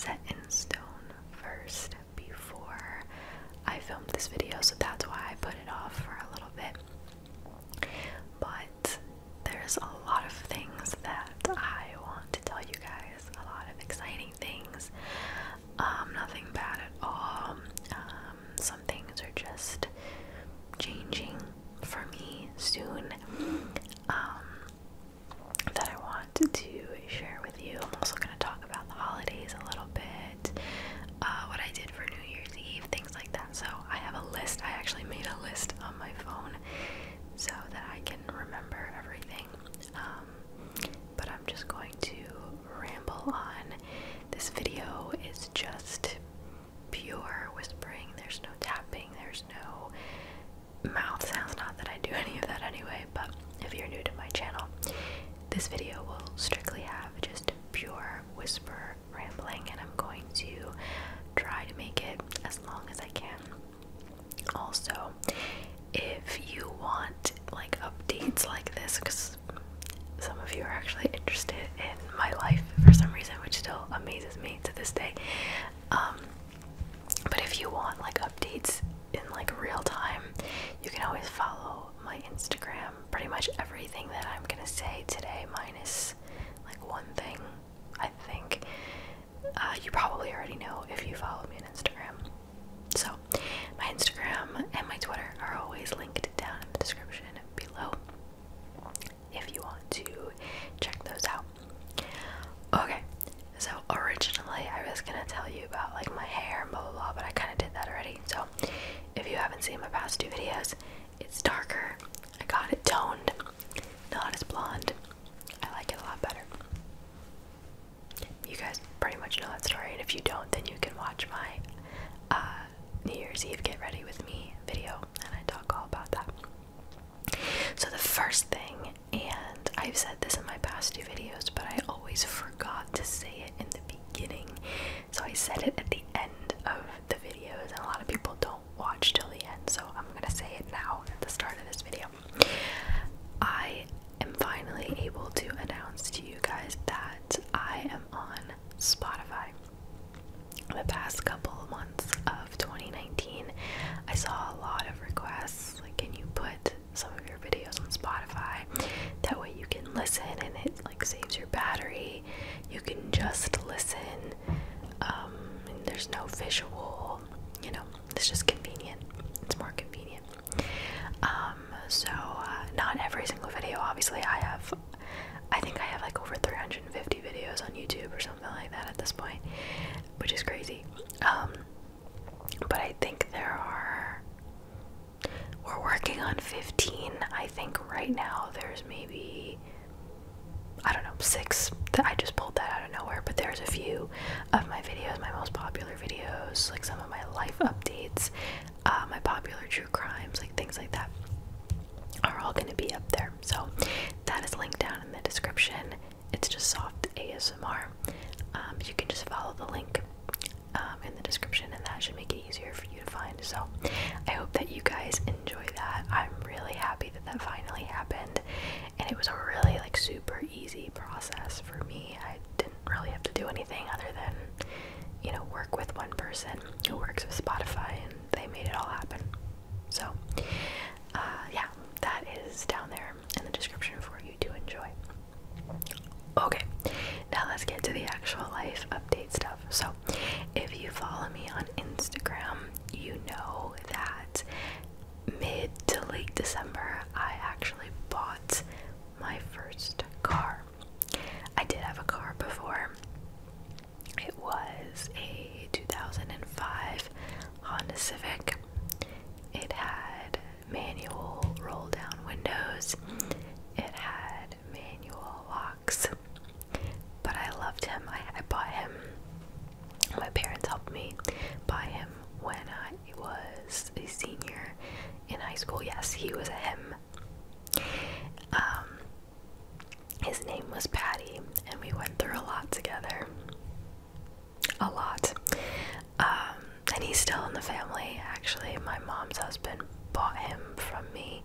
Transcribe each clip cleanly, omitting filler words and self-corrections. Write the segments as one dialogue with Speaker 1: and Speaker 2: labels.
Speaker 1: set in stone first before I filmed this video, so that's why I put it off for a little bit. But there's a lot of things that I want to tell you guys, a lot of exciting things. Nothing bad at all. Some things are just changing for me soon, that I want to share with you. I'm also going to talk about the holidays a little bit, what I did for New Year's Eve, things like that. So I have a list. I actually made a list on my phone so that I can remember everything. But I'm just going to ramble on. This video is just pure whispering. There's no tapping, there's no mouth sounds. Not that I do any of that anyway, but if you're new to my channel, this video will strictly have just pure whisper rambling, and I'm going to try to make it as long as I can. Also, if you want like updates like this, because some of you are actually interested in my life for some reason, which still amazes me to this day. But if you want like updates in like real time, you can always follow my Instagram. Pretty much everything that I'm gonna say today, minus like one thing, I think, you probably already know if you follow me on Instagram. So my Instagram and my Twitter are always linked down in the description below if you want to check those out. Okay, so originally I was gonna tell you about like my hair and blah blah blah, but I kind of did that already. So if you haven't seen my past two videos, it's darker. I got it toned, not as blonde. I like it a lot better. You guys pretty much know that story, and if you don't, then you can watch my New Year's Eve Get Ready With Me video, and I talk all about that. So the first thing, and I've said this in my past two videos, but I always forgot to say it in the beginning, so I said it at the end of the videos, and a lot of people don't watch till the end, so I'm gonna say it now at the start of this video. I am finally able to announce to you guys that I am on Spotify. The past couple of months of 2019, I saw a lot of requests, like, can you put some of your videos on Spotify? That way you can listen and it like saves your battery. You can just listen, and there's no visual, you know, it's just convenient. It's more convenient. Not every single video, obviously. I think I have like over 350 videos on YouTube or something like that at this point, which is crazy. But I think we're working on 15. I think right now there's maybe, I don't know, 6 that I just pulled that out of nowhere, but there's a few of my videos, my most popular videos, like some of my life updates, my popular true crimes, like things like that, are all going to be up there. So that is linked down in the description. It's just soft ASMR. You can just follow the link in the description, and that should make it easier for you to find. So I hope that you guys enjoy that. I'm really happy that that finally happened, and it was a really like super easy process for me. I didn't really have to do anything other than, you know, work with one person who works with Spotify, and they made it all happen. So yeah, that is down there in the description for you to enjoy. Okay, now let's get to the actual life update stuff. So if you follow me on Instagram, you know that mid to late December I actually bought my first car. I did have a car before. It was a 2005 Honda Civic. It had manual roll down windows. It had manual locks. But I loved him. I bought him. My parents helped me buy him when I was a senior in high school. Yes, he was a him. His name was Patty, and we went through a lot together. A lot. And he's still in the family. Actually, my mom's husband bought him from me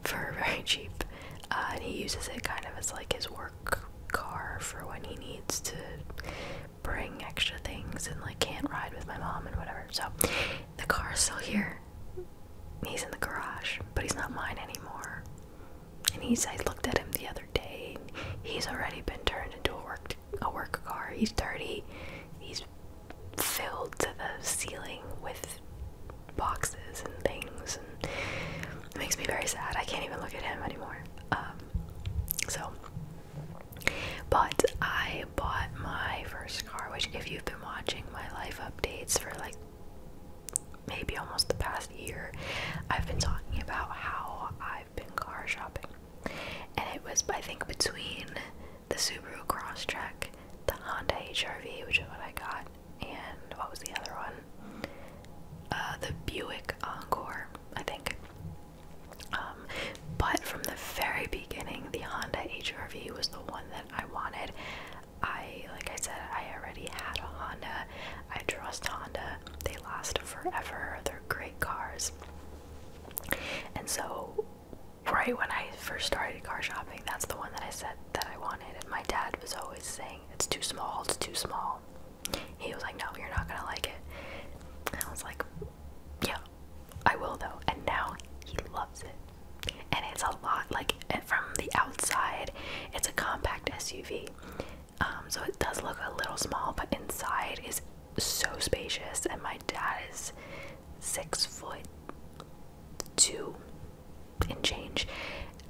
Speaker 1: for very cheap. And he uses it kind of as like his work car for when he needs to bring extra things things and like can't ride with my mom and whatever. So the car is still here. He's in the garage, but he's not mine anymore. And I looked at him the other day, and he's already been turned into a work car. He's dirty. He's filled to the ceiling with boxes and things, and it makes me very sad. I can't even look at him anymore. But I bought my first car, which if you've been watching my life updates for like maybe almost the past year, I've been talking about how I've been car shopping. And it was, I think, between the Subaru Crosstrek, the Honda HR-V, which is what I got, and what was the other one? The Buick Encore, I think. But from the very beginning, the Honda HR-V was the one that I wanted. Like I said, I already had a Honda. I trust Honda. They last forever. They're great cars. And so, right when I first started car shopping, that's the one that I said that I wanted. And my dad was always saying, it's too small, it's too small. He was like, no, you're not gonna like it. And I was like, yeah, I will though. And now he loves it. And it's a lot, like, from the outside, it's a compact SUV. So it does look a little small, but inside is so spacious. And my dad is 6'2" and change,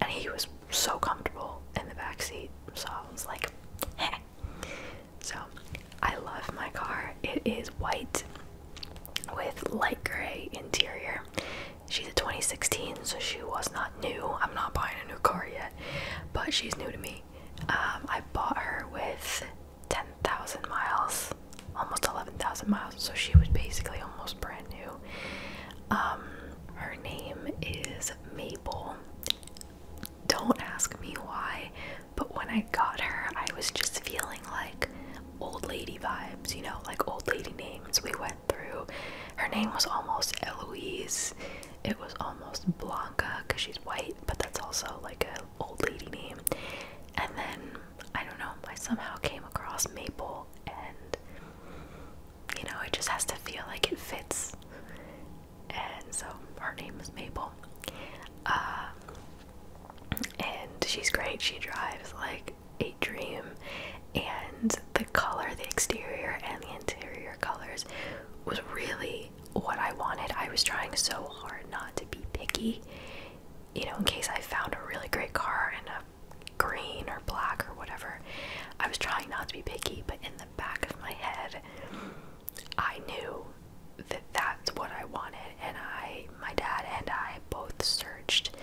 Speaker 1: and he was so comfortable in the back seat. So I was like, heh. So I love my car. It is white with light gray interior. She's a 2016, so she was not new. I'm not buying a new car yet, but she's new to me. I bought her with 10,000 miles, almost 11,000 miles, so she was basically almost brand new. Her name is Mabel. Don't ask me why, but when I got her, I was just feeling like old lady vibes, you know, like old lady names we went through. Her name was almost Eloise. It was almost Blanca, because she's white, but that's also like an old lady name. And then, I don't know, I somehow came across Maple, and, you know, it just has to feel like it fits. And so, her name is Maple. And she's great. She drives like a dream. And the color, the exterior and the interior colors was really what I wanted. I was trying so hard not to be picky, you know, in case I found a really great car in a green or black or whatever. I was trying not to be picky, but in the back of my head, I knew that that's what I wanted. And my dad and I both searched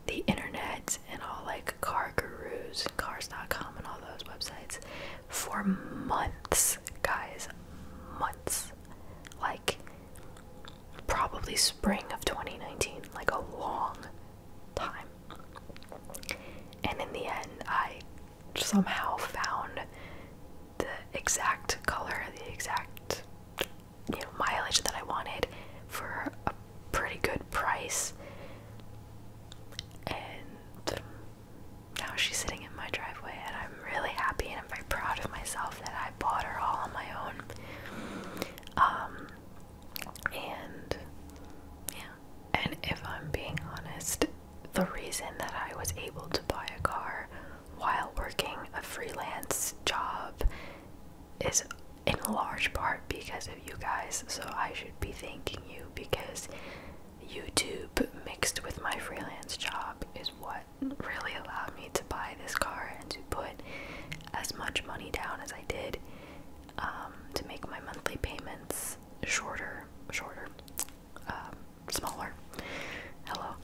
Speaker 1: the internet and all like car gurus and cars.com and all those websites for months, guys, months. Like probably spring of 2019, like a long time. And in the end, I somehow found the exact color, the exact, you know, mileage that I wanted for a pretty good price. And now she's sitting in my driveway, and I'm really happy and I'm very proud of myself that I bought her all on my own. And yeah, and if I'm being honest, the reason that I was able to buy a car while working a freelance job is in large part because of you guys. So I should be thanking you, because YouTube mixed with my freelance job is what really allowed me to buy this car and to put as much money down as I did, to make my monthly payments smaller. Hello.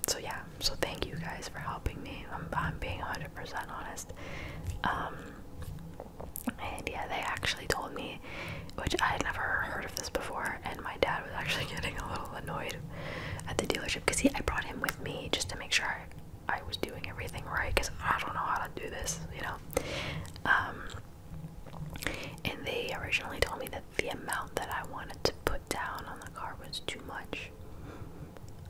Speaker 1: So yeah, so thank you guys for helping me. I'm being 100% honest. And yeah, they actually told me, which I had never heard of this before, and my dad was actually getting a little annoyed at the dealership, because I brought him with me just to make sure I was doing everything right, because I don't know how to do this, you know. And they originally told me that the amount that I wanted to put down on the car was too much.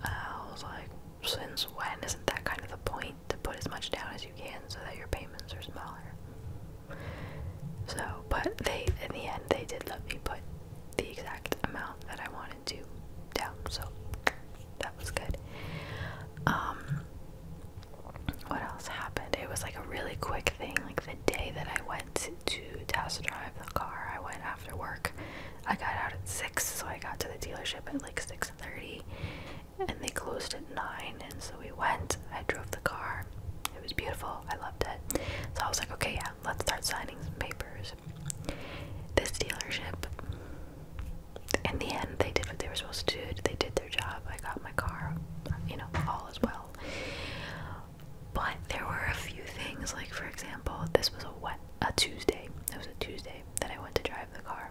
Speaker 1: I was like, since when? Isn't that kind of the point, to put as much down as you can so that your payments are smaller? So, but in the end, they dealership at like 6:30, and they closed at 9. And so we went. I drove the car. It was beautiful. I loved it. So I was like, okay, yeah, let's start signing some papers. This dealership, in the end, they did what they were supposed to do. They did their job. I got my car, you know, all as well. But there were a few things, like for example, this was a Tuesday. It was a Tuesday that I went to drive the car.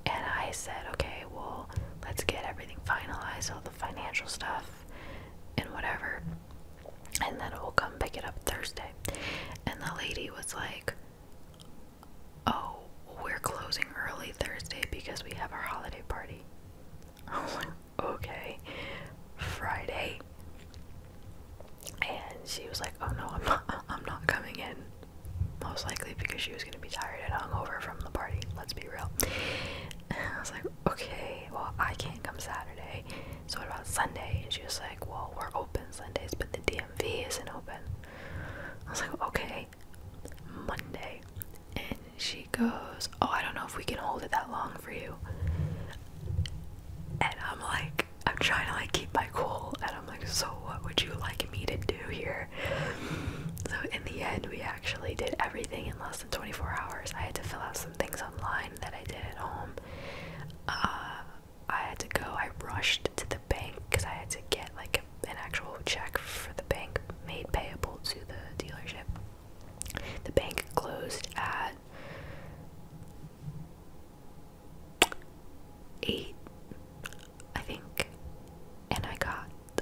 Speaker 1: And I said, okay, well, let's get everything finalized, all the financial stuff and whatever. And then we'll come pick it up Thursday. And the lady was like, oh, we're closing early Thursday because we have our holiday party. I was like, okay. Friday. And she was like, oh no, I'm not coming in. Most likely because she was gonna be tired and hungover from the party, let's be real. And I was like, okay, well, I can't come Saturday, so what about Sunday? And she was like, well, we're open Sundays, but the DMV isn't open. I was like, okay. Monday. And she goes, oh, I don't know if we can hold it that long for you. And I'm like, I'm trying to like keep my cool, and I'm like, so what would you like me to do here? So in the end, we actually did everything in less than 24 hours. I had to fill out some things online that I did at home. I had to go, I rushed to the bank because I had to get like an actual check for the bank made payable to the dealership. The bank closed at 8, I think, and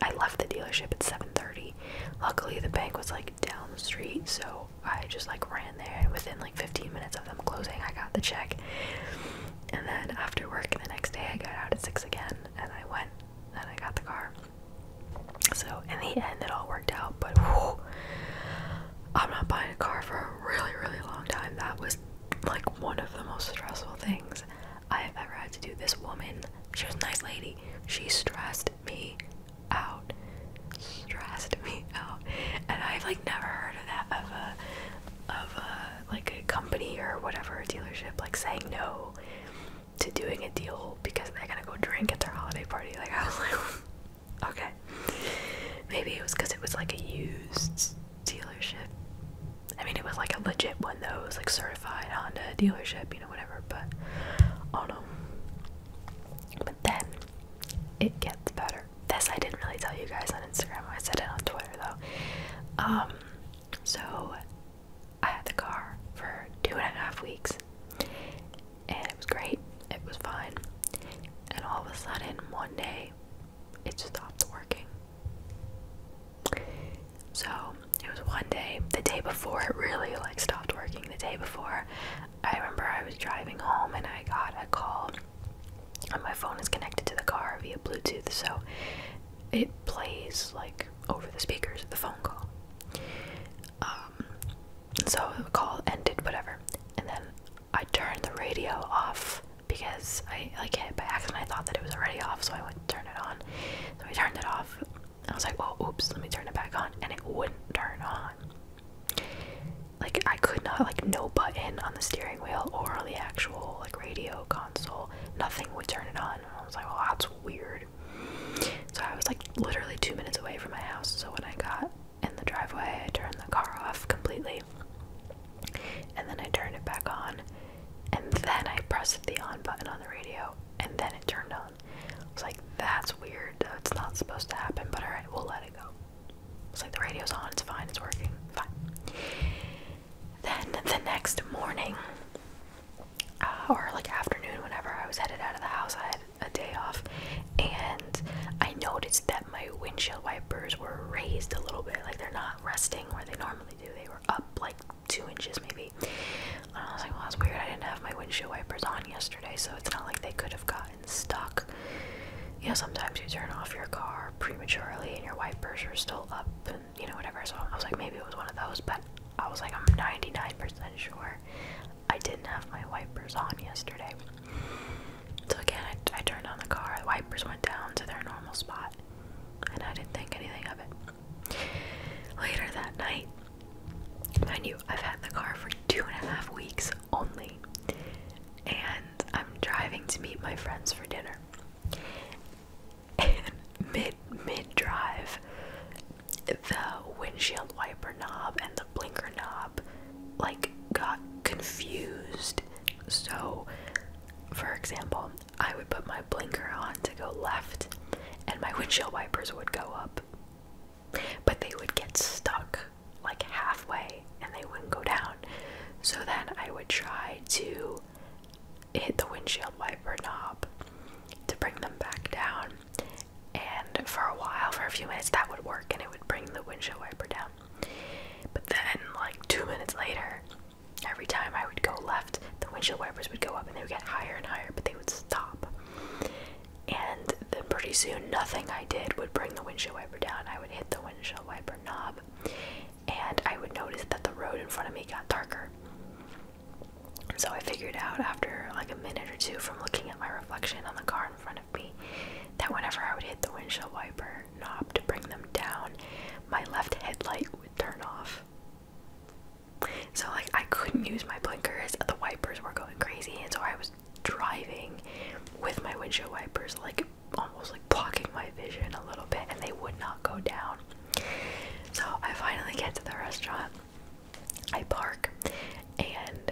Speaker 1: I left the dealership at 7:30. Luckily the bank was like down the street, so I just like ran there, and within like 15 minutes of them closing I got the check. And then after work the next day I got out at 6 again, and I went and I got the car. So in the end it all worked out, but whew, I'm not buying a car for a really, really long time. That was like one of the most stressful things I have ever had to do. This woman, she was a nice lady, she stressed me out. And I've like never heard of that, of a like a company or whatever, a dealership, like saying no to doing a deal because they're gonna go drink at their holiday party. Like, I was like, okay, maybe it was because it was like a used dealership. I mean, it was like a legit one though. It was like certified Honda dealership, you know, whatever. But oh no. But then it gets better. This I didn't really tell you guys on Instagram. I said it on Twitter though. So I had the car for 2.5 weeks, and it was great. It was fine. And all of a sudden, one day, it stopped working. So it was one day, the day before it really like stopped working. The day before, I remember I was driving home and I got a call, and my phone is connected to the car via Bluetooth, so it plays like over the speakers, the phone call. So the call ended, whatever, and then I turned the radio off because I like hit it by accident. I thought that it was already off, so I went to turn it on. So I turned it off. I was like, well, oops, let me turn it back on, and it wouldn't turn on. Like, I could not, like, no button on the steering wheel or on the actual like radio console, nothing would turn it on. And I was like, well, that's weird. So I was like literally 2 minutes away from my house, so when I got in the driveway, I turned the car off completely, and then I turned it back on, and then I pressed the on button on the radio, and then it turned on. I was like, that's weird, it's not supposed to happen, but alright, we'll let it go. It's like, the radio's on, it's fine, it's working, fine. Then the next morning, or like afternoon, whenever I was headed out of the house, I had a day off, and I noticed that my windshield wipers were raised a little bit, like they're not resting where they normally do. They were up like 2 inches maybe. And I was like, well, that's weird. I didn't have my windshield wipers on yesterday, so it's not like they could have gotten stuck. You know, sometimes you turn off your car prematurely and your wipers are still up and, you know, whatever. So I was like, maybe it was one of those, but I was like, I'm 99% sure I didn't have my wipers on yesterday. So again, I turned on the car, the wipers went down to their normal spot, and I didn't think anything of it. Later that night, mind you, I've had the car for 2.5 weeks only, and I'm driving to meet my friends for dinner. So, for example, I would put my blinker on to go left, and my windshield wipers would go up. But they would get stuck like halfway, and they wouldn't go down. So then I would try to hit the windshield wiper knob to bring them back down. And for a while, for a few minutes, that would work, and it would bring the windshield wiper down. But then, like 2 minutes later, every time I would go left, the windshield wipers would go up, and they would get higher and higher, but they would stop. And then pretty soon, nothing I did would bring the windshield wiper down. I would hit the windshield wiper knob, and I would notice that the road in front of me got darker. So I figured out after like a minute or two from looking at my reflection on the car in front of me that whenever I would hit the windshield wiper knob to bring them down, my left headlight would turn off. So like I couldn't use my blinkers, the wipers were going crazy, and so I was driving with my windshield wipers like almost like blocking my vision a little bit, and they would not go down. So I finally get to the restaurant, I park, and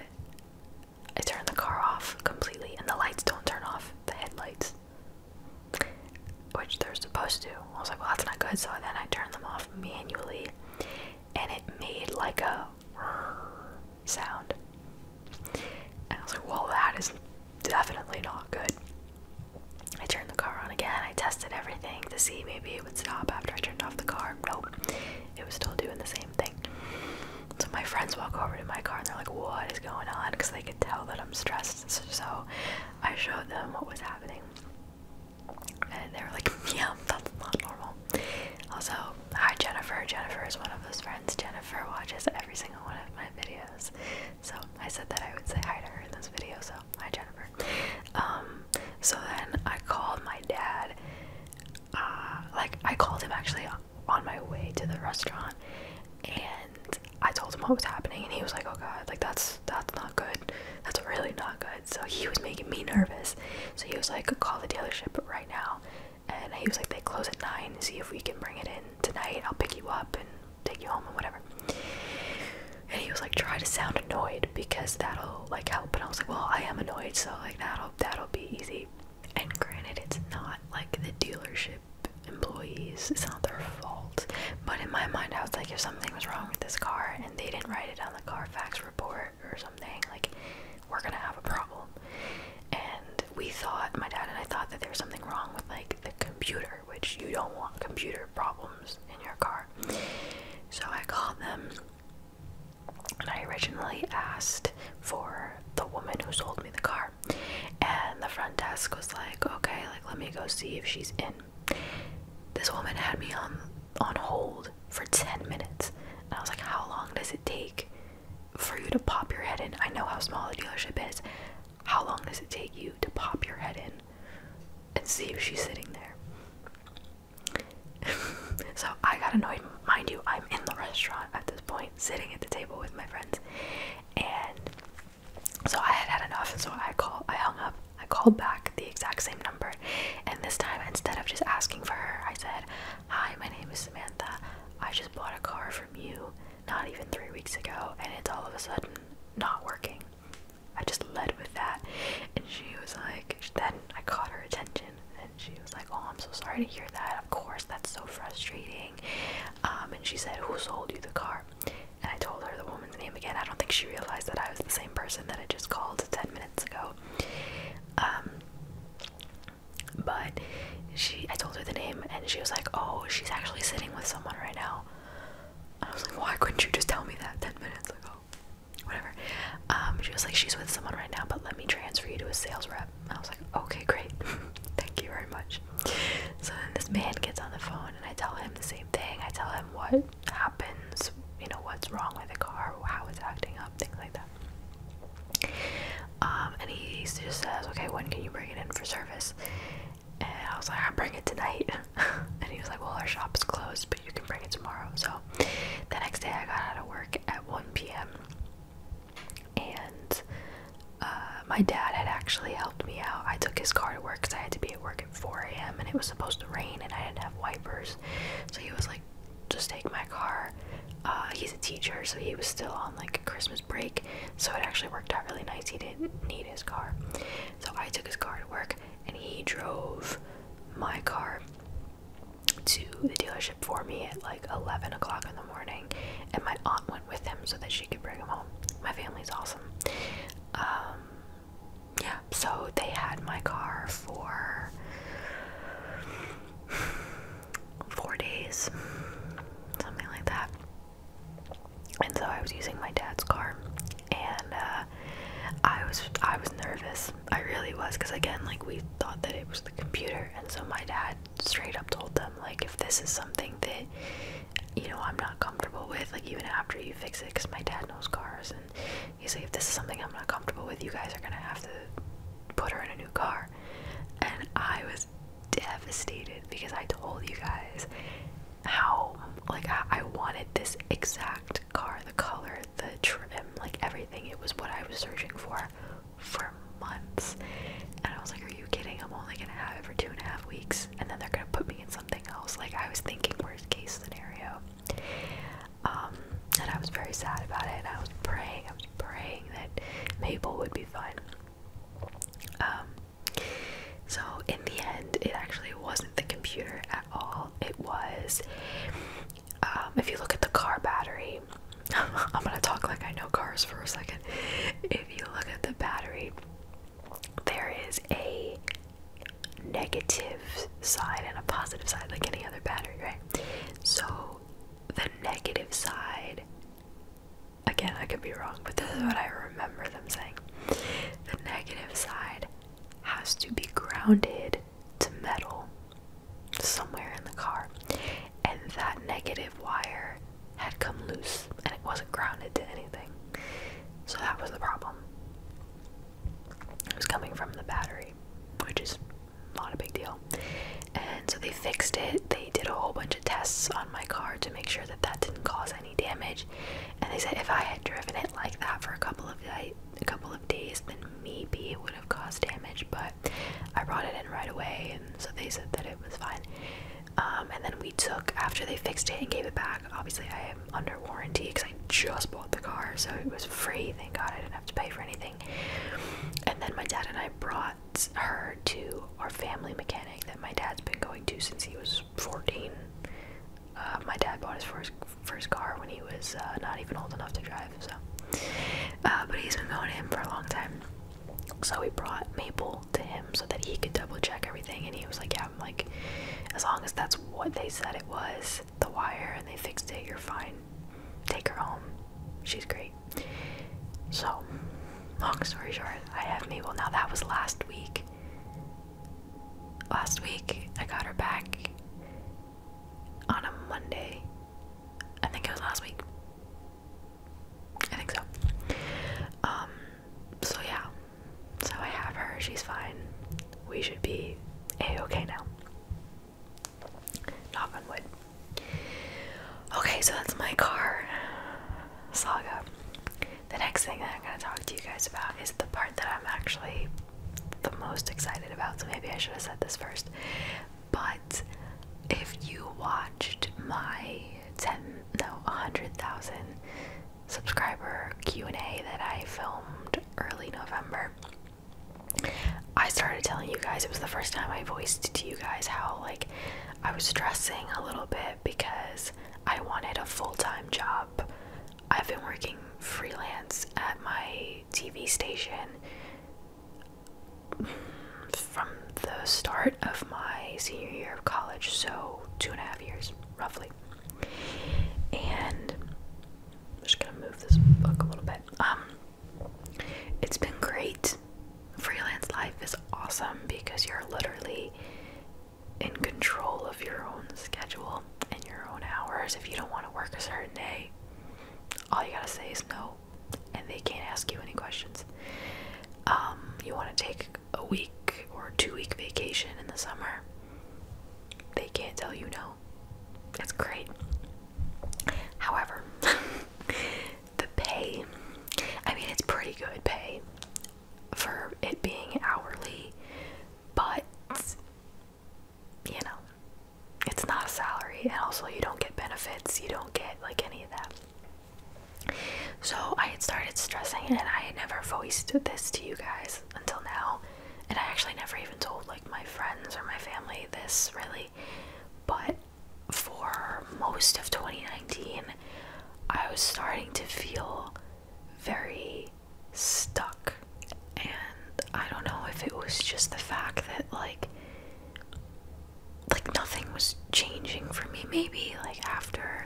Speaker 1: I turn the car off completely, and the lights don't turn off, the headlights, which they're supposed to. I was like, well, that's not good. So then I turned them off manually, and it made like a sound. And I was like, well, that is definitely not good. I turned the car on again. I tested everything to see maybe it would stop after I turned off the car. Nope, it was still doing the same thing. So my friends walk over to my car and they're like, what is going on? Because they could tell that I'm stressed. So I showed them what was happening. And they were like, yeah, that's not normal. Also, hi Jennifer. Jennifer is one of those friends. Jennifer watches every single one of my videos. So I said that I would say hi to her in this video. So hi Jennifer. So then I called my dad. I called him actually on my way to the restaurant. And I told him what was happening, and he was like, oh god, like that's not good. That's really not good. So he was making me nervous. So he was like, call the dealership right now. And he was like, they close at 9, see if we can bring it in tonight. I'll pick you up and take you home and whatever. And he was like, try to sound annoyed because that'll like help. And I was like, well, I am annoyed, so like that'll be easy. And granted, it's not like the dealership employees, it's not their fault, but in my mind I was like, if something was wrong with this car and they didn't write it on the Carfax report or something, like we're gonna have a problem. And we thought, my dad and I thought that there was something wrong with like the computer, which you don't want computer problems in your car. So I called them and I originally asked for the woman who sold me the car, and the front desk was like, okay, like let me go see if she's in. This woman had me on hold for 10 minutes. And I was like, how long does it take for you to pop your head in? I know how small the dealership is. How long does it take you to pop your head in and see if she's sitting there? So I got annoyed. Mind you, I'm in the restaurant at this point, sitting at the table with my friends. And so I had enough, and so I hung up. I called back the exact same number, and this time, instead of just asking for her, I said, hi, my name is Samantha. I just bought a car from you not even 3 weeks ago, and it's all of a sudden not working. I just led with that, and she was like, then I caught her attention, and she was like, oh, I'm so sorry to hear that. Of course, that's so frustrating. And she said, who sold you the car? And I told her the woman's name again. I don't think she realized that I was the same person that I just called 10 minutes ago. But I told her the name, and she was like, oh, she's actually sitting with someone right now. And I was like, why couldn't you just tell me that 10 minutes ago? Whatever. She was like, she's with someone right now, but let me transfer you to a sales rep. I was like, okay, great. Thank you very much. So then this man gets on the phone, and I tell him the same thing. I tell him what happens, you know, what's wrong with the car, how it's acting up, things like that. And he just says, okay, when can you bring it in for service? And I was like, I'll bring it tonight. And he was like, well, our shop is closed, but you can bring it tomorrow. So the next day I got out of work at 1 p.m. And my dad had actually helped me out. I took his car to work because I had to be at work at 4 a.m. and it was supposed to rain and I didn't have wipers. So he was like, just take my car. He's a teacher, so he was still on like a Christmas break, so it actually worked out really nice. he didn't need his car. So I took his car to work, and he drove my car to the dealership for me at like 11 o'clock in the morning, and my aunt went with him so that she could bring him home. My family's awesome. Yeah, so they had my car for 4 days, something like that. And so I was using my dad's car, and I was nervous. I really was, because again, like, we thought that it was the computer, and so my dad straight up told them, like, if this is something that, you know, I'm not comfortable with, like, even after you fix it, because my dad knows cars, and he's like, if this is something I'm not comfortable with, you guys are gonna have to put her in a new car. And I was devastated, because I told you guys how, like, I wanted this exact car, the color, the trim, like everything. It was what I was searching for months. And I was like, are you kidding? I'm only gonna have it for 2.5 weeks, and then they're gonna put me in something else. Like, I was thinking worst case scenario. And I was very sad about it, and I was praying that Mabel would be fine. So in the end, it actually wasn't the computer at all. It was, if you look at the car battery, I'm gonna talk like I know cars for a second. If you look at the battery, there is a negative side and a positive side, like any other battery, right? So the negative side, again, I could be wrong, but this is what I remember them saying. The negative side has to be grounded to metal somewhere in the car, and that negative wire had come loose and it wasn't grounded to anything. So that was the problem. It was coming from the battery, which is not a big deal. And so they fixed it. They did a whole bunch of tests on my car to make sure that that didn't cause any damage. And they said if I had driven it like that for a couple of days, then maybe it would have caused damage. But I brought it in right away, and so they said that it was fine. And then we took, after they fixed it and gave it back, obviously I am under warranty because I just bought the car, so it was free. Thank God I didn't have to pay for anything. And then my dad and I brought her to our family mechanic that my dad's been going to since he was 14. My dad bought his first car when he was not even old enough to drive, so but he's been going to him for a long time. So we brought Mabel to him so that he could double check everything, and he was like, yeah, I'm like, as long as that's what they said it was, the wire, and they fixed it, you're fine. Take her home. She's great. So, long story short, I have Mabel. Now that was last week. Last week, I got her back on a Monday. I think it was last week. I think so. So yeah. So I have her, she's fine. We should be A-okay now. Knock on wood. Okay, so that's my car saga. The next thing that I'm going to talk to you guys about is the part that I'm actually the most excited about, so maybe I should have said this first. But if you watched my 100,000 subscriber Q&A that I filmed early November, I started telling you guys, it was the first time I voiced to you guys how, like, I was stressing a little bit because I wanted a full-time job. I've been working freelance at my TV station from the start of my senior year of college, so 2.5 years, roughly. And I'm just gonna move this book a little bit. It's been great. Freelance life is awesome because you're literally in control of your own schedule and your own hours. If you don't want to work a certain day, all you gotta say is no, and they can't ask you any questions. You want to take a week or 2-week vacation in the summer, they can't tell you no. It's great. However, the pay, I mean, it's pretty good pay for it being hourly, but you know, it's not a salary, and also you don't get benefits, you don't get like any of that. So I had started stressing, and I had never voiced this to you guys until now, and I actually never even told like my friends or my family this really, but for most of 2019 I was starting to feel very stuck. And I don't know if it was just the fact that like nothing was changing for me. Maybe like after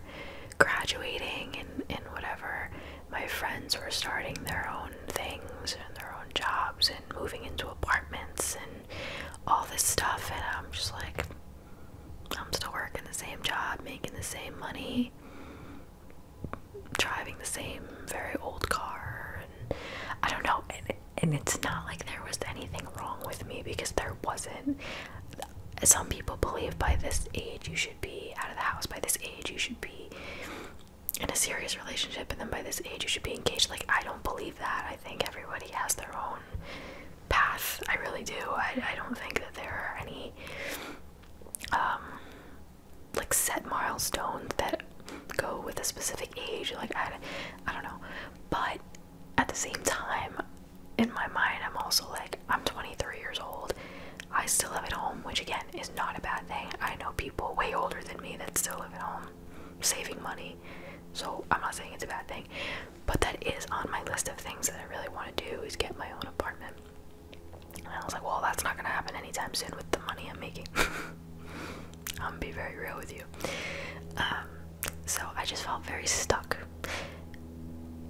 Speaker 1: graduating and whatever, my friends were starting their own things and their own jobs and moving into apartments and all this stuff, and I'm just like, I'm still working the same job, making the same money, driving the same very old car, and I don't know, and it's not like there was anything wrong with me, because there wasn't. Some people believe by this age you should be out of the house, by this age you should be in a serious relationship, and then by this age you should be engaged. Like, I don't believe that. I think everybody has their own path. I really do. I don't think that there are any like set milestones that go with a specific age. Like, I don't know. But at the same time, in my mind, I'm also like, I'm 23 years old. I still live at home, which again is not a bad thing. I know people way older than me that still live at home saving money, so I'm not saying it's a bad thing, but that is on my list of things that I really want to do, is get my own apartment. And I was like, well, that's not gonna happen anytime soon with the money I'm making. I'm gonna be very real with you. So I just felt very stuck,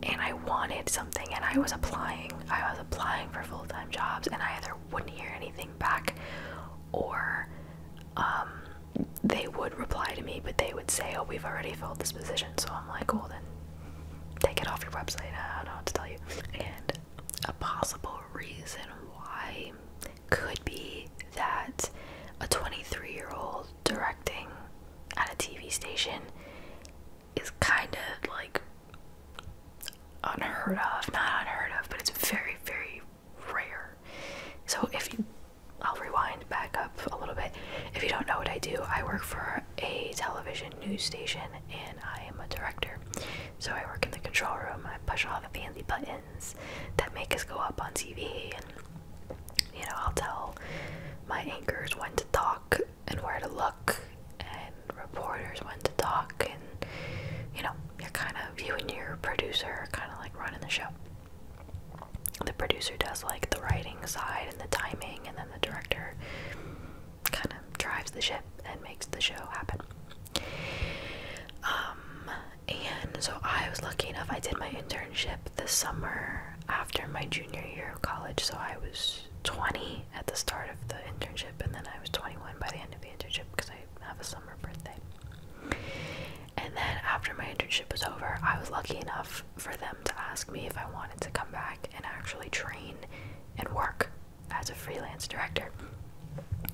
Speaker 1: and I wanted something, and I was applying for full-time jobs, and I either wouldn't hear anything back, or they would reply to me, but they would say, oh, we've already filled this position. So I'm like, well, then take it off your website. I don't know what to tell you. And a possible reason why could be that a 23-year-old directing at a TV station is kind of like unheard of. Not unheard of, but it's very, very rare. So I'll rewind back up a little bit. If you don't know what I do, I work for a television news station, and I am a director. So I work in the control room. I push all the fancy buttons that make us go up on TV, and you know, I'll tell my anchors when to talk and where to look, and reporters when to talk, and you know, you and your producer are kind of like running the show. The producer does like the writing side and the timing, and then the director kind of drives the ship and makes the show happen. And so I was lucky enough, I did my internship this summer after my junior year of college. So I was 20 at the start of the internship, and then I was 21 by the end of the internship, because I have a summer birthday. And then after my internship was over, I was lucky enough for them to ask me if I wanted to come back and actually train and work as a freelance director.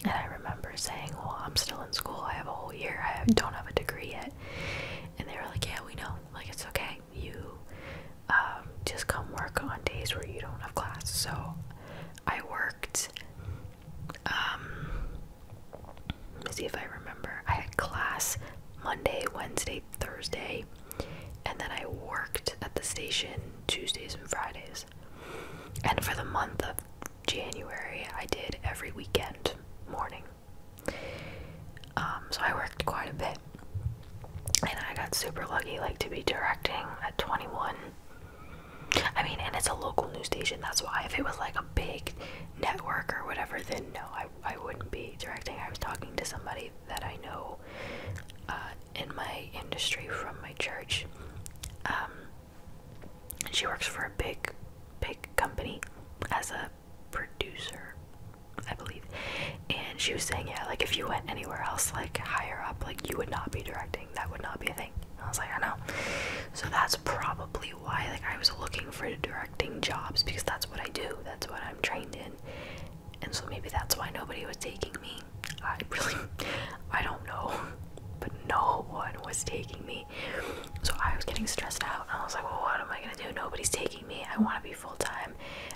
Speaker 1: And I remember saying, well, I'm still in school, I have a whole year, I don't have a degree yet. And they were like, yeah, we know, like, it's okay, you just come work on days where you don't have class. So I worked, let me see if I remember, I had class Monday, Wednesday, Thursday, and then I worked at the station Tuesdays and Fridays. And for the month of January, I did every weekend morning. So I worked quite a bit, and I got super lucky, like, to be directing at 21. I mean, and it's a local news station, that's why. If it was like a big network or whatever, then no, I wouldn't be directing. I was talking to somebody that I know in my industry from my church. She works for a big company as a producer, I believe. And she was saying, yeah, like, if you went anywhere else, like higher up, like, you would not be directing. That would not be a thing. I was like, I know. So that's probably why, like, I was looking for directing jobs, because that's what I do. That's what I'm trained in. And so maybe that's why nobody was taking me. I don't know. But no one was taking me. So I was getting stressed out. I was like, well, what am I gonna do? Nobody's taking me. I want to be full-time.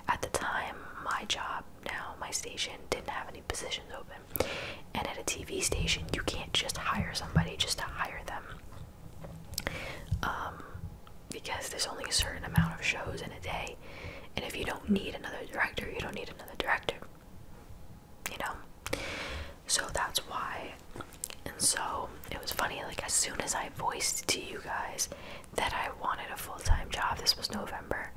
Speaker 1: At the time, my job now, my station, didn't have any positions open. And at a TV station, you can't just hire somebody just to hire them. Because there's only a certain amount need another director, you don't need another director, you know? So that's why. And so it was funny, like as soon as I voiced to you guys that I wanted a full-time job, this was November,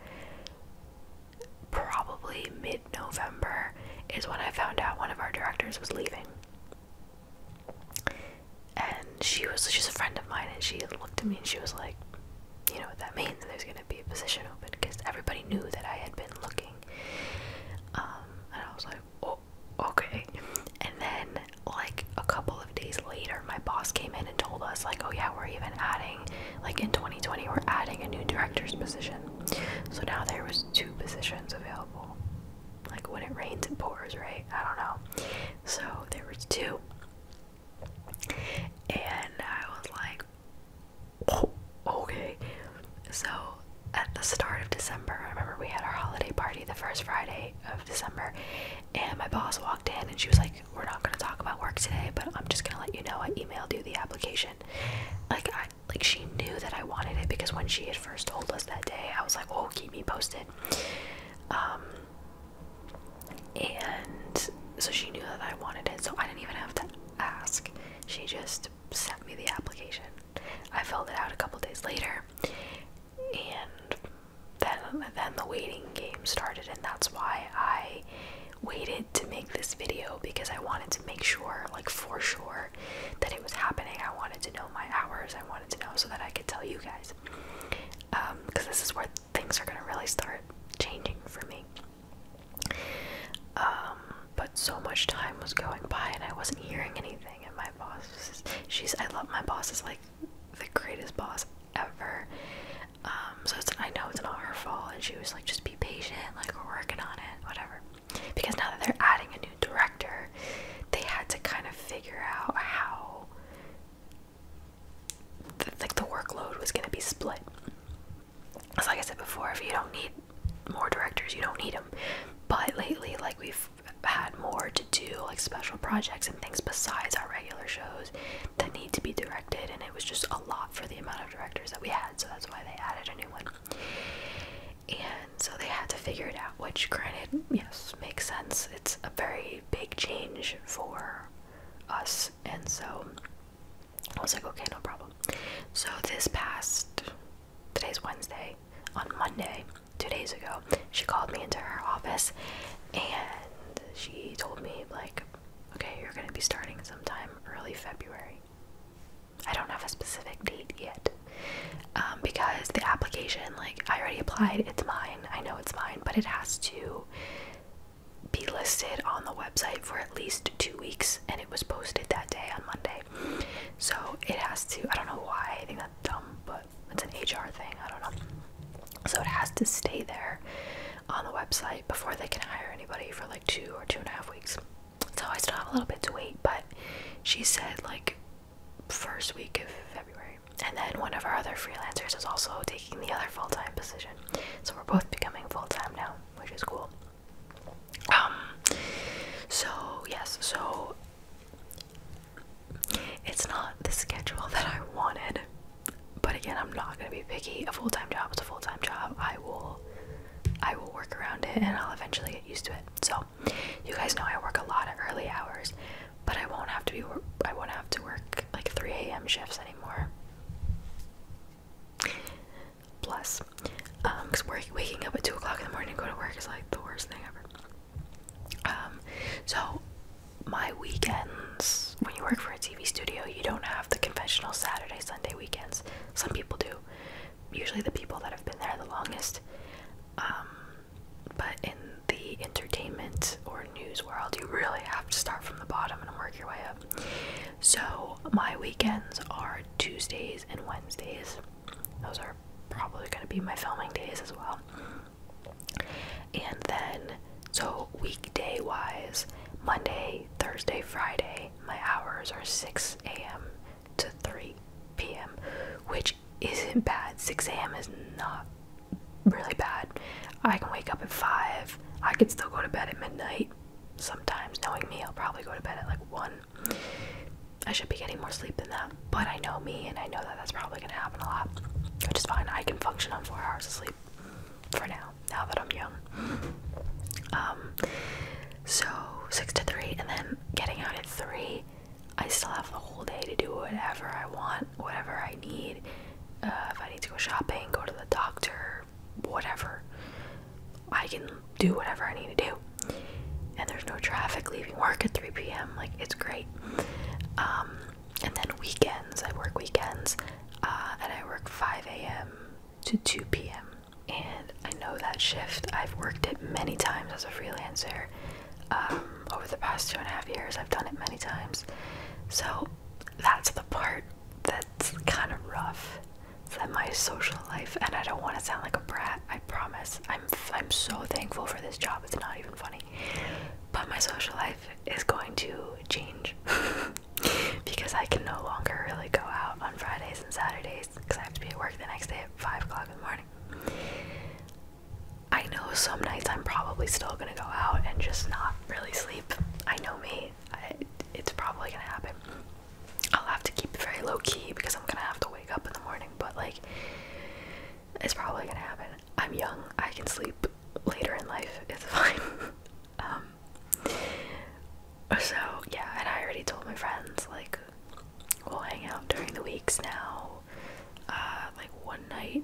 Speaker 1: probably mid-November is when I found out one of our directors was leaving. And she's a friend of mine, and she looked at me and she was like, you know what that means? There's gonna be a position open, because everybody knew that I had been looking. And I was like, oh, okay. And then like a couple of days later, my boss came in and told us like, oh yeah, we're even adding, like in 2020, we're adding a new director's position. So now there was 2 positions available. Like when it rains it pours, right? I don't know. So there was 2. And I was like, oh, okay. So at the start of December, I remember we had our holiday party the first Friday of December, and my boss walked in and she was like, we're not going to talk about work today, but I'm just going to let you know I emailed you the application. Like she knew that I wanted it, because when she had first told us that day, I was like, oh, keep me posted. And so she knew that I wanted it, so I didn't even have to ask. She just sent me the application. I filled it out a couple days later, and then the waiting game started, and that's why I waited to make this video, because I wanted to make sure, like for sure, that it was happening. I wanted to know my hours. I wanted to know so that I could tell you guys, because this is where things are gonna really start changing for me. But so much time was going by and I wasn't hearing anything, and my boss, I love my boss, is like the greatest boss ever. So I know it's not her fault, and she was like, just be patient, like we're working on it, whatever. Because now that they're adding a new director, they had to kind of figure out how the workload was going to be split. Because like I said before, if you don't need more directors, you don't need them. But lately, like we've had more to do, like special projects and things besides our regular shows that need to be directed, and it was just a lot for the amount of directors that we had, so that's why they added a new one. And so they had to figure it out, which granted, yes, makes sense. It's a very big change for us, and so I was like, okay, no problem. So today's Wednesday, on Monday, 2 days ago, she called me into her office and she told me, like, okay, you're gonna be starting sometime early February. I don't have a specific date yet, because the application, like, I already applied, it's mine, I know it's mine, but it has to be listed on the website for at least 2 weeks, and it was posted that day on Monday. So it has to, I don't know why, I think that's dumb, but it's an HR thing, I don't know. So it has to stay there on the website before they can hire anybody for like 2 or 2.5 weeks. So I still have a little bit to wait, but she said like first week of February. And then one of our other freelancers is also taking the other full-time position. So we're both becoming full-time now, which is cool. So yes, so it's not the schedule that I wanted, but again, I'm not gonna be picky. A full-time job is a full-time job. I will work around it, and I'll eventually get used to it. So you guys know I work a lot of early hours, but I won't have to work like 3 a.m. shifts anymore. Bless. Because waking up at 2 o'clock in the morning to go to work is like the worst thing ever. So my weekends, when you work for a TV studio, you don't have the conventional Saturday, Sunday weekends. Some people do, usually the people that have been there the longest. But in the entertainment or news world, you really have to start from the bottom and work your way up. So my weekends are Tuesdays and Wednesdays. Those are probably going to be my filming days as well. And then, so weekday wise, Monday, Thursday, Friday, my hours are 6 a.m. to 3 p.m., which isn't bad. 6 a.m. is not really bad. I can wake up at 5. I could still go to bed at midnight. Sometimes, knowing me, I'll probably go to bed at like 1. I should be getting more sleep than that, but I know me, and I know that that's probably going to happen a lot, which is fine. I can function on 4 hours of sleep for now, now that I'm young. So 6 to 3, and then getting out at 3, I still have the whole day to do whatever I want, whatever I need. If I need to go shopping, go to the doctor, whatever, I can do whatever I need to do. And there's no traffic leaving work at 3 p.m. Like, it's great. And then weekends, I work weekends, and I work 5 a.m. to 2 p.m. And I know that shift. I've worked it many times as a freelancer. Over the past 2.5 years, I've done it many times. So that's the part that's kind of rough. It's that my social life, and I don't want to sound like a brat, I promise. I'm so thankful for this job, it's not even funny. But my social life is going to change because I can no longer really go out on Fridays and Saturdays because I have to be at work the next day at 5 o'clock in the morning. I know some nights I'm probably still gonna go out and just not really sleep. I know me. It's probably gonna happen. I'll have to keep it very low key because I'm gonna have to wake up in the morning, but like, it's probably gonna happen. I'm young. I can sleep later in life. It's fine. So yeah, and I already told my friends, like, we'll hang out during the weeks now. Like one night,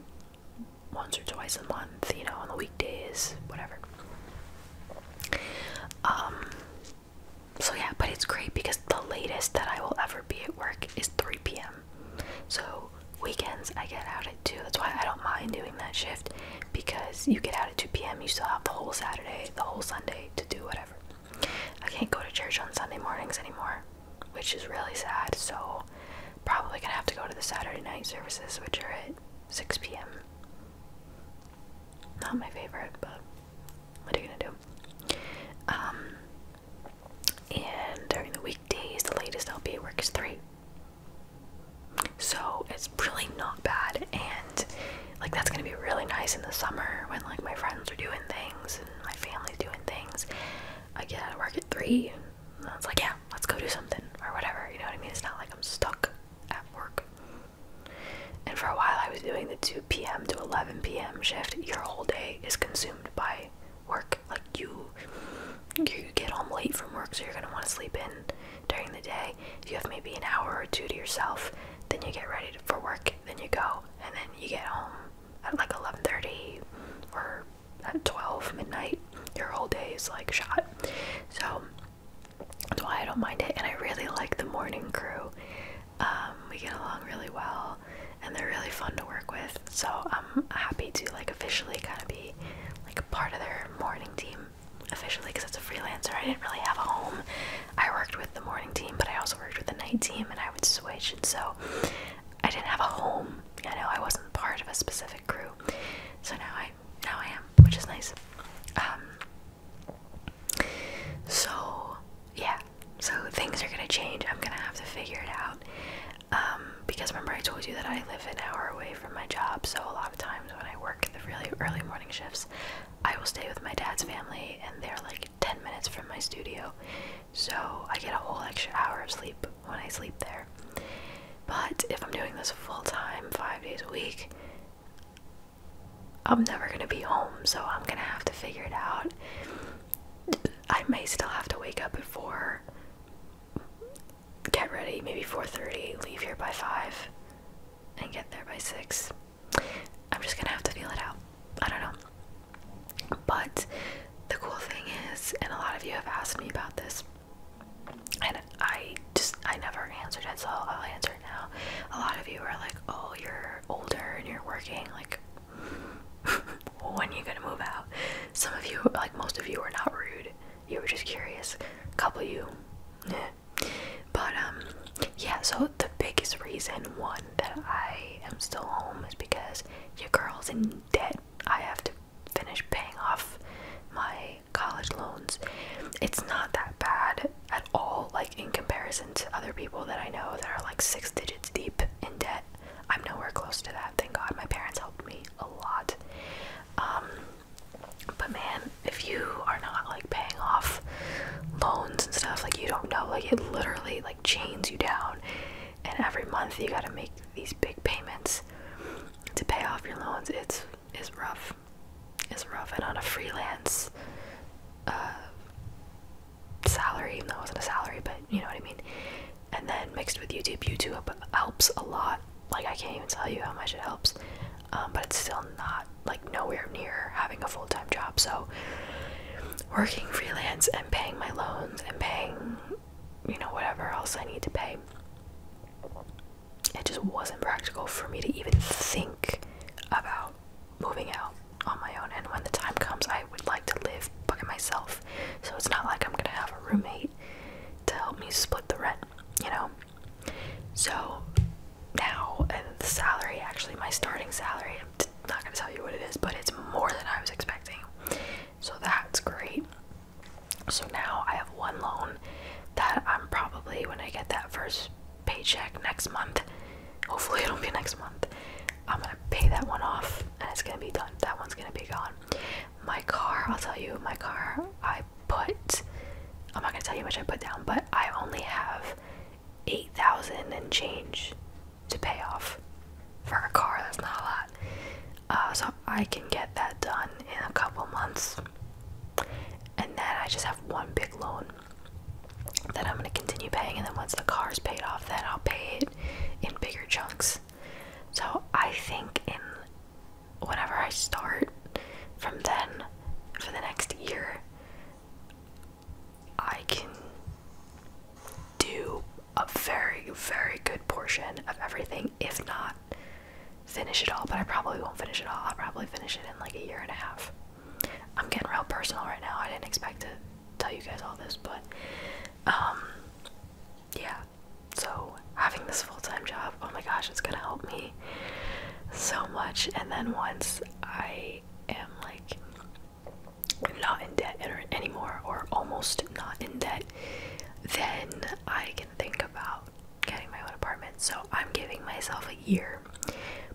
Speaker 1: once or twice a month, you know, on the weekdays, whatever. So yeah, but it's great because the latest that I will ever be at work is 3 p.m. So weekends I get out at 2. That's why I don't mind doing that shift, because you get out at 2 p.m. you still have the whole Saturday, the whole Sunday to do whatever. I can't go to church on Sunday mornings anymore, which is really sad, so probably gonna have to go to the Saturday night services, which are at 6 p.m. Not my favorite, but what are you gonna do? And during the weekdays, the latest I'll be at work is 3. So it's really not bad, and like, that's gonna be really nice in the summer when like my friends are doing things and my family's doing things. I get out of work at 3, and it's like, yeah, let's go do something or whatever, you know what I mean? It's not like I'm stuck at work. And for a while I was doing the 2 p.m. to 11 p.m. shift. Your whole day is consumed by work. Like, you get home late from work, so you're gonna want to sleep in during the day. If you have maybe an hour or 2 to yourself, then you get ready for work, then you go, and then you get home at like 11:30 or at 12 midnight. Your whole day is like shot. So that's why I don't mind it, and I really like the morning crew. We get along really well, and they're really fun to work with. So I'm happy to like officially kind of be like a part of their morning team officially, because as a freelancer I didn't really have a home. I worked with the morning team, but I also worked with the night team, and I would switch, and so I didn't have a home. You know, I wasn't part of a specific crew. So now I am, which is nice. So yeah, so things are gonna change. I'm gonna have to figure it out. Because remember I told you that I live an hour away from my job, so a lot of times when I work the really early morning shifts, I will stay with my dad's family, and they're like 10 minutes from my studio, so I get a whole extra hour of sleep when I sleep there. But if I'm doing this full-time, 5 days a week, I'm never gonna be home, so I'm gonna have to figure it out. I may still have to wake up at 4, get ready, maybe 4:30, leave here by 5, and get there by 6. I'm just gonna have to feel it out. I don't know. But the cool thing is, and a lot of you have asked me about this, and I never answered it, so I'll answer it now. A lot of you are like, oh, you're older and you're working, like, when are you gonna move out? Some of you, like most of you, were not rude. You were just curious. A couple of you, but yeah, so the biggest reason, one, that I am still home is because your girl's in debt. I have to finish paying off my college loans. It's not that bad at all, like in comparison to other people that I know that are like 6 digits deep in debt. I'm nowhere close to that, thank God. My parents helped me a lot. But man, if you are not like paying off loans and stuff, like, you don't know, like, it literally like chains you down, and every month you gotta make these big payments to pay off your loans. It's rough. It's rough, and freelance salary, even though it wasn't a salary, but you know what I mean. And then mixed with YouTube. YouTube helps a lot. Like, I can't even tell you how much it helps. But it's still not, like, nowhere near having a full-time job. So working freelance and paying my loans and paying, you know, whatever else I need to pay, it just wasn't practical for me to even think about moving out on my own. And when the time comes, I would like to live by myself, so it's not like I'm gonna have a roommate to help me split the rent, you know. So now, and the salary, actually my starting salary, I'm not gonna tell you what it is, but it's more than I was expecting, so that's great. So now I have one loan that I'm probably, when I get that first paycheck next month, hopefully it'll be next month, I'm gonna pay that one off and it's gonna be done. That one's gonna be gone. My car, I'll tell you, my car, I'm not gonna tell you how much I put down, but I only have 8,000 and change to pay off for a car. That's not a lot. So I can get that done in a couple months, and then I just have one big loan that I'm gonna continue paying, and then once the car's paid off, then I'll pay it in bigger chunks. So I think whenever I start from then, for the next year, I can do a very, very good portion of everything, if not finish it all. But I probably won't finish it all. I'll probably finish it in like a year and a half. I'm getting real personal right now. I didn't expect to tell you guys all this, but yeah. So having this full-time job, oh my gosh, it's gonna help me so much. And then once I am like not in debt anymore, or almost not in debt, then I can think about getting my own apartment. So I'm giving myself a year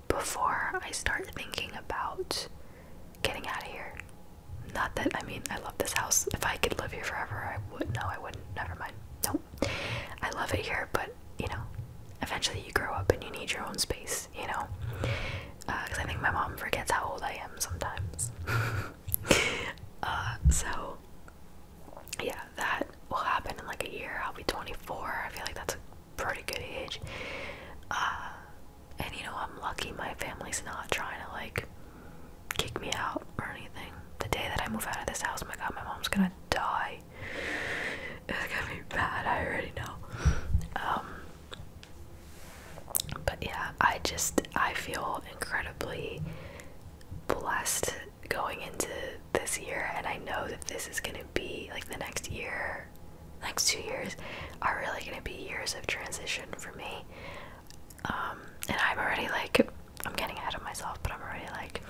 Speaker 1: before I start thinking about getting out of here. Not that, I mean, I love this house. If I could live here forever, I would. No, I wouldn't. Never mind. Nope. I love it here, but, you know, eventually you grow up and you need your own space, you know? Because I think my mom forgets how old I am sometimes. So, yeah, that will happen in like a year. I'll be 24. I feel like that's a pretty good age. And, you know, I'm lucky my family's not trying to, like, kick me out or anything. The day that I move out of this house, oh my god, my mom's gonna die. It's gonna be bad, I already know. But yeah, I feel incredibly blessed going into this year, and I know that this is gonna be, like, the next 2 years are really gonna be years of transition for me. And I'm already, like, I'm getting ahead of myself, but I'm already, like,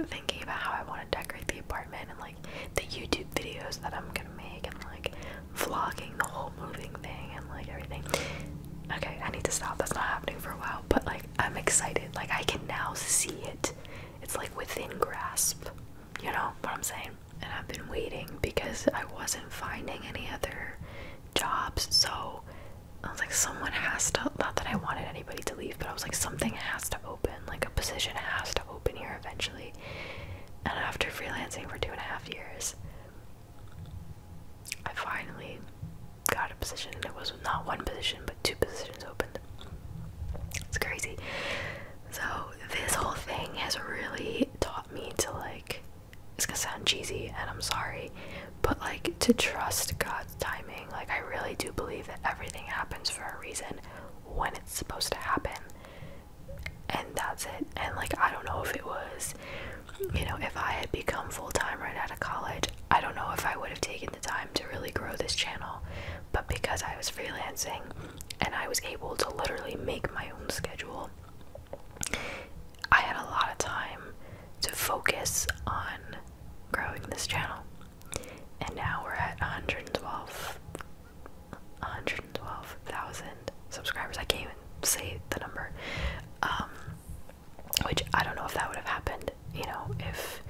Speaker 1: thinking about how I want to decorate the apartment, and, like, the YouTube videos that I'm gonna make, and, like, vlogging the whole moving thing, and, like, everything. Okay, I need to stop. That's not happening for a while, but, like, I'm excited. Like, I can now see it. It's, like, within grasp. You know what I'm saying? And I've been waiting because I wasn't finding any other jobs, so I was like, someone has to, not that I wanted anybody to leave, but I was like, something has to open, like a position has to open here eventually. And after freelancing for 2.5 years, I finally got a position, and it was not one position, but 2 positions opened. It's crazy. So this whole thing has really taught me to, like, it's gonna sound cheesy, and I'm sorry, but, like, to trust God's timing. Like, I really do believe that everything happens for a reason when it's supposed to happen, and that's it. And, like, I don't know if it was, you know, if I had become full-time right out of college, I don't know if I would have taken the time to really grow this channel. But because I was freelancing and I was able to literally make my own schedule, I had a lot of time to focus on growing this channel. And now we're at 112,000 subscribers. I can't even say the number. Which I don't know if that would have happened, you know, if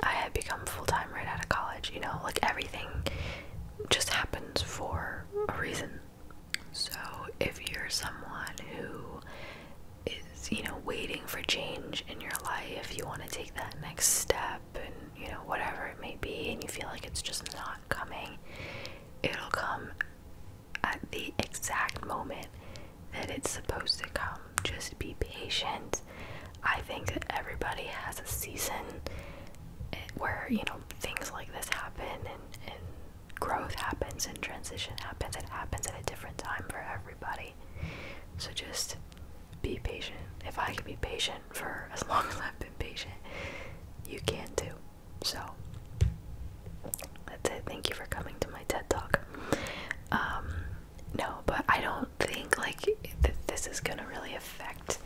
Speaker 1: I had become full-time right out of college. You know, like, everything just happens for a reason. So if you're someone who is, you know, waiting for change in your life, you want to take that next step and you feel like it's just not coming, it'll come at the exact moment that it's supposed to come. Just be patient. I think that everybody has a season where, you know, things like this happen, and growth happens and transition happens. It happens at a different time for everybody. So just be patient. If I can be patient for as long as I've been patient, you can too. So that's it. Thank you for coming to my TED Talk. No, but I don't think like this is gonna really affect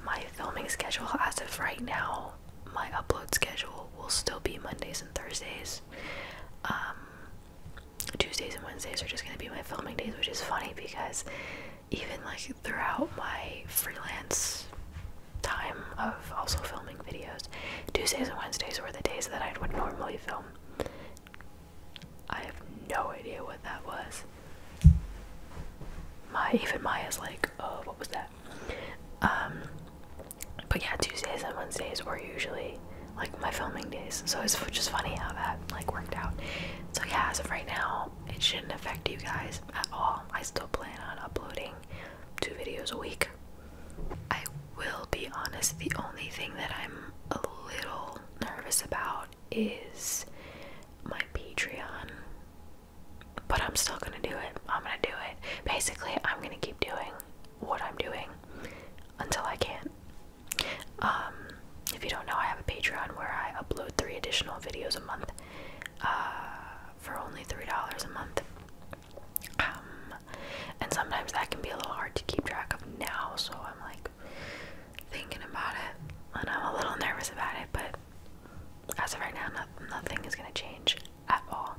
Speaker 1: my filming schedule. As of right now, my upload schedule will still be Mondays and Thursdays. Tuesdays and Wednesdays are just gonna be my filming days, which is funny because even like throughout my freelance time of also filming videos, Tuesdays and Wednesdays were the days that I would normally film. I have no idea what that was. Even Maya's like, oh, what was that? But yeah, Tuesdays and Wednesdays were usually like my filming days, so it's just funny how that like worked out. So yeah, as of right now, it shouldn't affect you guys at all. I still plan on uploading 2 videos a week. I will be honest, the only thing that I'm a little nervous about is my Patreon, but I'm still gonna do it. I'm gonna do it. Basically, I'm gonna keep doing what I'm doing until I can't. If you don't know, I have a Patreon where I upload 3 additional videos a month for only $3 a month. And sometimes that can be a little hard to keep track of now, so I'm like thinking about it, and I'm a little nervous about it, but as of right now, nothing is gonna change at all.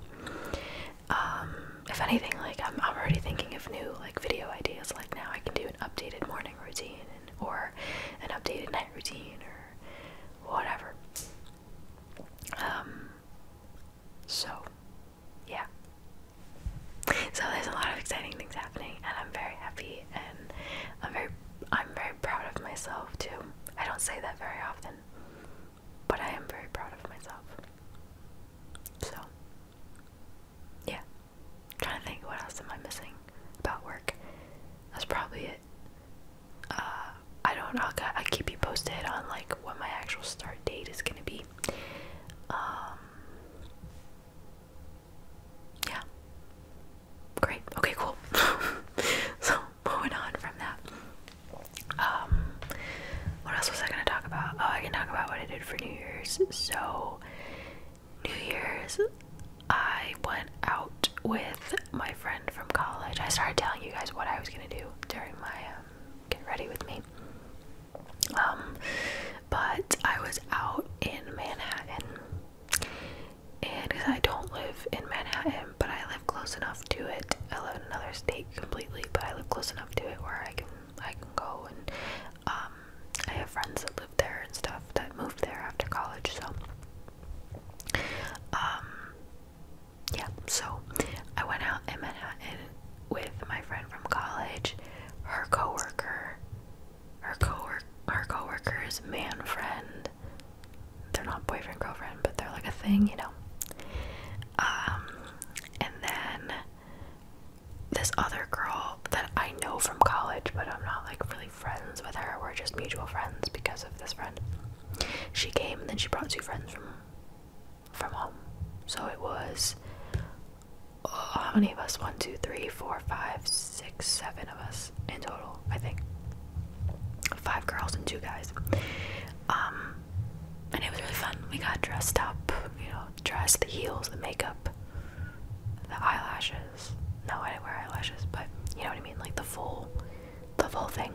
Speaker 1: If anything, like I'm already thinking of new like video ideas. Like now I can do an updated morning routine or an updated night routine or whatever. So yeah. So there's a lot of exciting things happening, and I'm very happy, and I'm very proud of myself too. I don't say that very often, but I am very proud of myself. So yeah. I'm trying to think, what else am I missing about work? That's probably it. I don't know. I'll keep you posted on like what my actual start date is gonna be. Yeah. Great. Okay, cool. So moving on from that. What else was I gonna talk about? Oh, I can talk about what I did for New Year's. So New Year's, I went out with my friend from college. I started telling you guys what I was gonna do during my get ready with me. But I was out in Manhattan, and because I don't live in Manhattan, but I live close enough to it. I live in another state completely, but I live close enough to it where I can go, and I have friends that live there and stuff that moved there after college, so yeah, so I went out in Manhattan with my friend from college, her coworker's man friend. They're not boyfriend, girlfriend, but they're like a thing, you know. And then this other girl that I know from college, but I'm not like really friends with her. We're just mutual friends because of this friend. She came, and then she brought 2 friends from home. So it was, how many of us? 1, 2, 3, 4, 5, 6, 7 of us in total, I think. 5 girls and 2 guys. And it was really fun. We got dressed up, you know, the heels, the makeup, the eyelashes. No, I didn't wear eyelashes, but you know what I mean, like the full thing.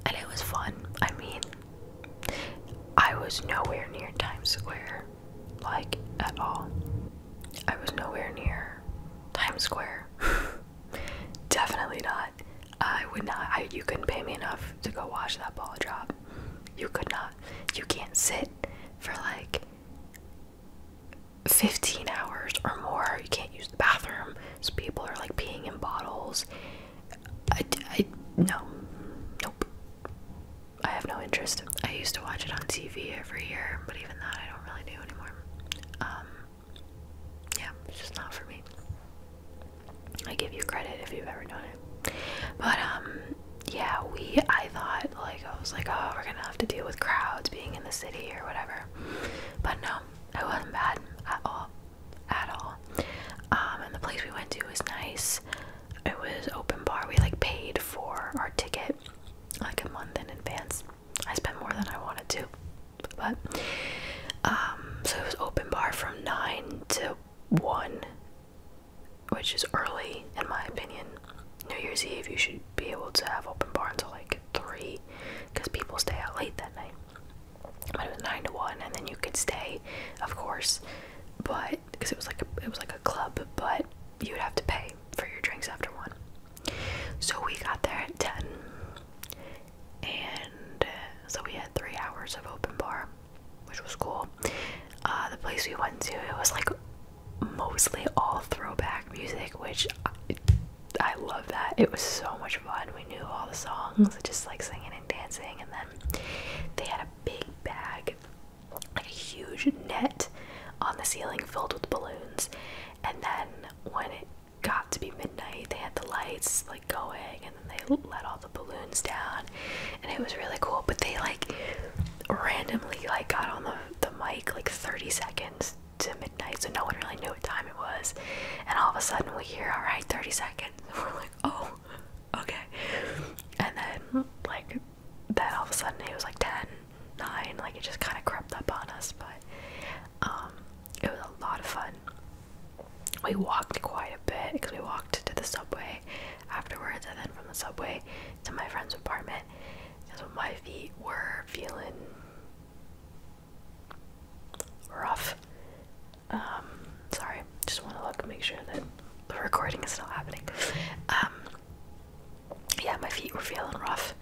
Speaker 1: And it was fun. I mean, I was nowhere near Times Square, like, at all. I was nowhere near Times Square. Definitely not. I would not. You couldn't pay me enough to go watch that ball drop. You could not. You can't sit for like 15 hours or more. You can't use the bathroom. So people are like peeing in bottles. No. Nope. I have no interest. I used to watch it on TV every year, but even that I don't really do anymore. city or whatever. But no, it wasn't bad at all. At all. And the place we went to was nice. It was open bar. We like paid for our ticket like a month in advance. I spent more than I wanted to. But so it was open bar from 9 to 1, which is early in my opinion. New Year's Eve you should be able to have open bar until like 3 because people stay out late that night. But it was 9 to 1, and then you could stay, of course, but because it was like a club, but you would have to pay for your drinks after 1. So we got there at 10, and so we had 3 hours of open bar, which was cool. The place we went to, it was like mostly all throwback music, which I love that. It was so much fun. We knew all the songs, just like singing and dancing, and then they had a big bag, like a huge net on the ceiling filled with balloons, and then when it got to be midnight, they had the lights like going, and then they let all the balloons down, and it was really cool. But they like randomly like got on the mic like 30 seconds to midnight, so no one really knew what time it was, and all of a sudden we hear, all right, 30 seconds, and we're like, oh, okay. And then like then all of a sudden it was like 10, 9, like it just kind of crept up on us. But it was a lot of fun. We walked quite a bit because we walked to the subway afterwards, and then from the subway to my friend's apartment, so my feet were feeling rough. Sorry, just want to look and make sure that the recording is still happening. Yeah, my feet were feeling rough,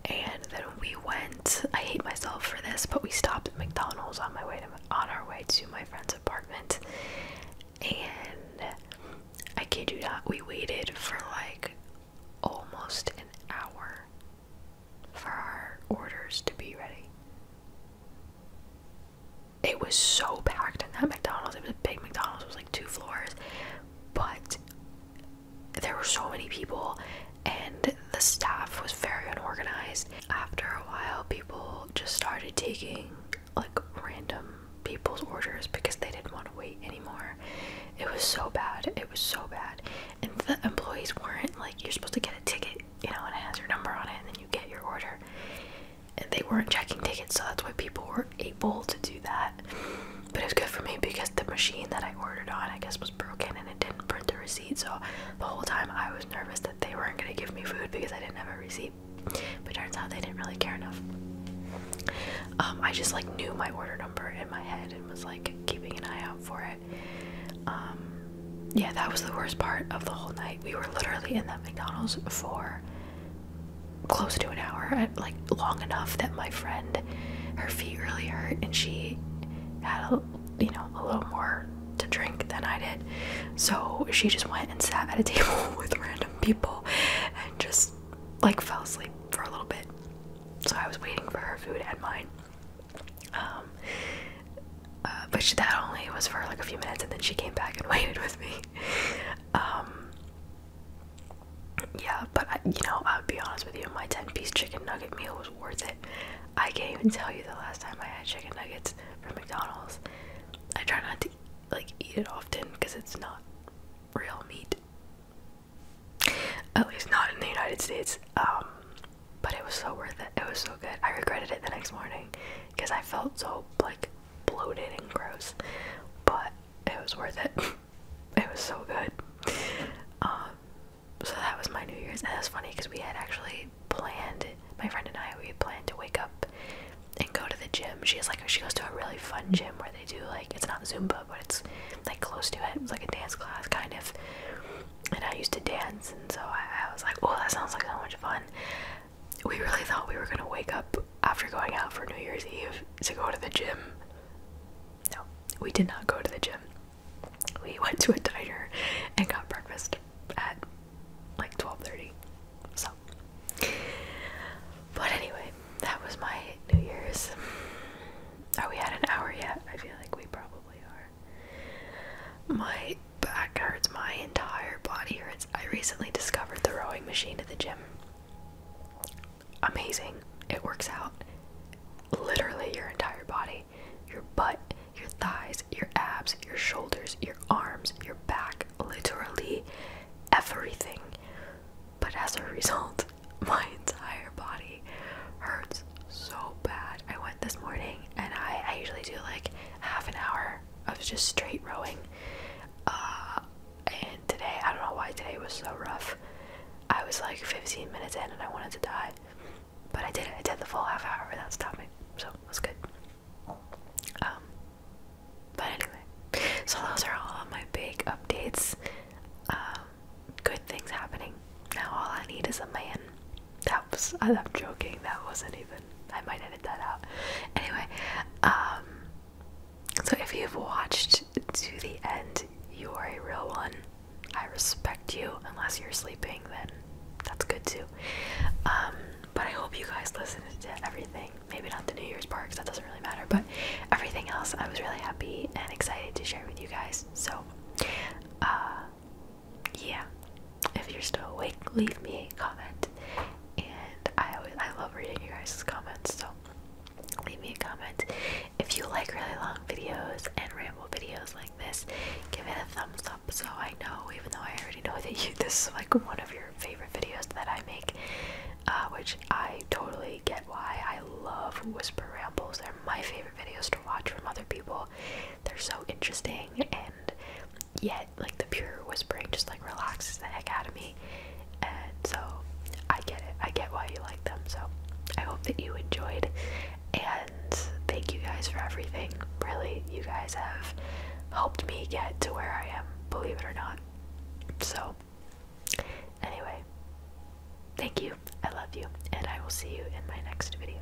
Speaker 1: and then we went, I hate myself for this, but we stopped at McDonald's on our way to my friend's apartment, and I kid you not, we waited for like almost an hour for our orders to be ready. It was so packed in that McDonald's. It was a big McDonald's. It was like 2 floors, but there were so many people, and the staff was very unorganized. After a while, people just started taking like random people's orders because they didn't want to wait anymore. It was so bad. It was so bad. And the employees weren't like, you're supposed to get a ticket, you know, and it has your number on it, and then you get your order. And they weren't checking tickets, so that's why people were able to do that. But it was good for me because the machine that I ordered on, I guess, was broken, and it didn't print the receipt. So the whole time I was nervous that they weren't going to give me food because I didn't have a receipt. But turns out they didn't really care enough. I just like knew my order number in my head and was like keeping an eye out for it. Yeah, that was the worst part of the whole night. We were literally in that McDonald's for close to an hour, like long enough that my friend, her feet really hurt, and she had a little more to drink than I did, so she just went and sat at a table with random people and just like fell asleep for a little bit. So I was waiting for her food and mine, but that only was for like a few minutes, and then she came back and waited with me. Yeah, but I'll be honest with you, my 10-piece chicken nugget meal was worth it. I can't even tell you the last time I had chicken nuggets from McDonald's. I try not to like eat it often because it's not real meat, at least not in the United States. But it was so worth it. It was so good. I regretted it the next morning because I felt so like bloated and gross, but it was worth it. It was so good. So that was my New Year's, and it was funny because we had actually planned, my friend and I, we had planned to wake up and go to the gym. She goes to a really fun gym where they do like, it's not Zumba, but it's like close to it. It was like a dance class kind of, and I used to dance, and so I was like, oh, that sounds like so much fun. We really thought we were gonna wake up after going out for New Year's Eve to go to the gym. No, we did not go to the gym. We went to a diner and got breakfast at like 12:30. So, but anyway, that was my New Year's. Are we at an hour yet? I feel like we probably are. My back hurts, my entire body hurts. I recently discovered the rowing machine at the gym. Amazing. It works out literally your entire was just straight rowing. And today, I don't know why today was so rough. I was like 15 minutes in and I wanted to die. But I did it. I did the full half hour without stopping. So it was good. But anyway, so those are all of my big updates. Good things happening. Now all I need is a man. I'm joking. That wasn't even, I might edit that out. Anyway, so if you've watched to the end, you are a real one. I respect you. Unless you're sleeping, then that's good too. But I hope you guys listened to everything. Maybe not the New Year's part, because that doesn't really matter, but everything else I was really happy and excited to share with you guys. So yeah, if you're still awake, leave me a comment, and I love reading you guys' comments, so leave me a comment. If you like really long videos and ramble videos like this, give it a thumbs up so I know, even though I already know that this is like one of your favorite videos that I make, which I totally get why. I love whisper rambles. They're my favorite videos to watch from other people. They're so interesting, and yet like the pure whispering just like relaxes the heck out of me, and so I get it. I get why you like them. So I hope that you enjoyed, and thank you guys for everything. Really, you guys have helped me get to where I am, believe it or not. So anyway, thank you, I love you, and I will see you in my next video.